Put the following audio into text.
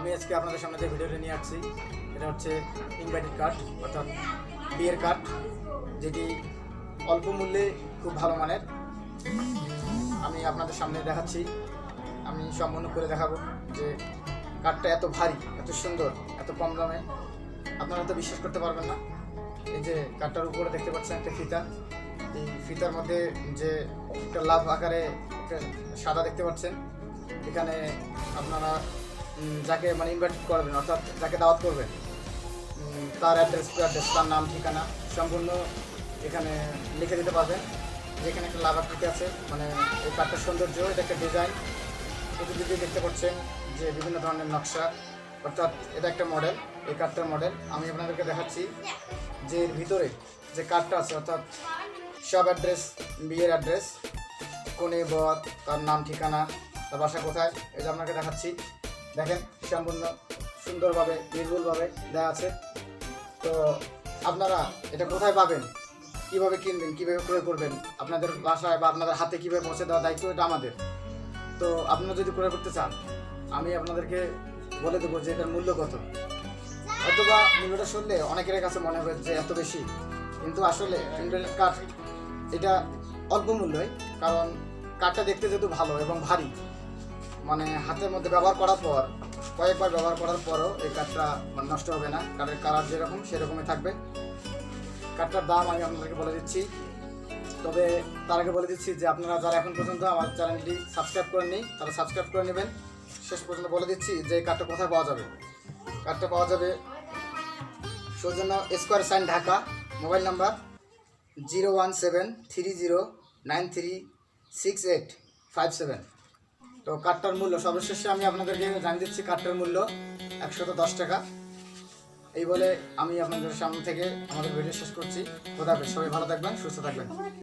আমি আজকে আপনাদের সামনে যে ভিডিওটা নিয়ে আসছি এটা হচ্ছে ইনভাইটেড কার্ড অর্থাৎ বিয়ের কার্ড, যেটি অল্প মূল্যে খুব ভালো মানের। আমি আপনাদের সামনে দেখাচ্ছি, আমি সম্পূর্ণ করে দেখাবো যে কার্ডটা এত ভারী, এত সুন্দর, এত কম দামে আপনারা তো বিশ্বাস করতে পারবেন না। এই যে কার্ডটার উপরে দেখতে পাচ্ছেন একটা ফিতা, এই ফিতার মধ্যে যে একটা লাভ আকারে একটা সাদা দেখতে পাচ্ছেন, এখানে আপনারা যাকে ইনভাইট করবেন অর্থাৎ যাকে দাওয়াত করবেন তার অ্যাড্রেস, তার নাম, ঠিকানা সম্পূর্ণ এখানে লিখে দিতে পারবেন। যেখানে একটা লাভ আকৃতি আছে, এই কার্ডটার সৌন্দর্য, এটা একটা ডিজাইন, এটা যদি দেখতে পাচ্ছেন যে বিভিন্ন ধরনের নকশা, অর্থাৎ এটা একটা মডেল, এই কার্ডটার মডেল। আমি আপনাদেরকে দেখাচ্ছি যে এর ভিতরে যে কার্ডটা আছে অর্থাৎ সব অ্যাড্রেস, বিয়ের অ্যাড্রেস, কোনে বর, তার নাম, ঠিকানা, তার বাসা কোথায়, এটা আপনাকে দেখাচ্ছি। দেখেন সম্পূর্ণ সুন্দরভাবে নির্ভুলভাবে দেওয়া আছে। তো আপনারা এটা কোথায় পাবেন, কীভাবে কিনবেন, কীভাবে ক্রয় করবেন, আপনাদের বাসায় বা আপনাদের হাতে কীভাবে পৌঁছে দেওয়ার দায়িত্ব এটা আমাদের। তো আপনারা যদি ক্রয় করতে চান আমি আপনাদেরকে বলে দেবো যে এটার মূল্য কত। অথবা মূল্যটা শুনলে অনেকের কাছে মনে হবে যে এত বেশি, কিন্তু আসলে ইনভাইটেড কার্ড এটা অল্প মূল্যই, কারণ কার্ডটা দেখতে যেহেতু ভালো এবং ভারী, হাতের মধ্যে ব্যবহার করার পর, কয়েকবার ব্যবহার করার পরও এই কার্ডটা নষ্ট হবে না। কার্ডের কালার যেরকম সেরকমই থাকবে। কার্ডটার দাম আমি আপনাদেরকে বলে দিচ্ছি, তবে তার আগে বলে দিচ্ছি যে আপনারা যারা এখন পর্যন্ত আমার চ্যানেলটি সাবস্ক্রাইব করেননি তারা সাবস্ক্রাইব করে নেবেন। শেষ পর্যন্ত বলে দিচ্ছি যে এই কার্ডটা কোথায় পাওয়া যাবে। কার্ডটা পাওয়া যাবে সৌজন্য square sine, Dhaka. Mobile number 01730936857। তো কার্ডটার মূল্য সর্বশেষে আমি আপনাদেরকে জানিয়ে দিচ্ছি, কার্ডটার মূল্য 110 টাকা। এই বলে আমি আপনাদের সামনে থেকে আমাদের ভিডিও শেষ করছি। খোদা হাফেজ, সবাই ভালো থাকবেন, সুস্থ থাকবেন।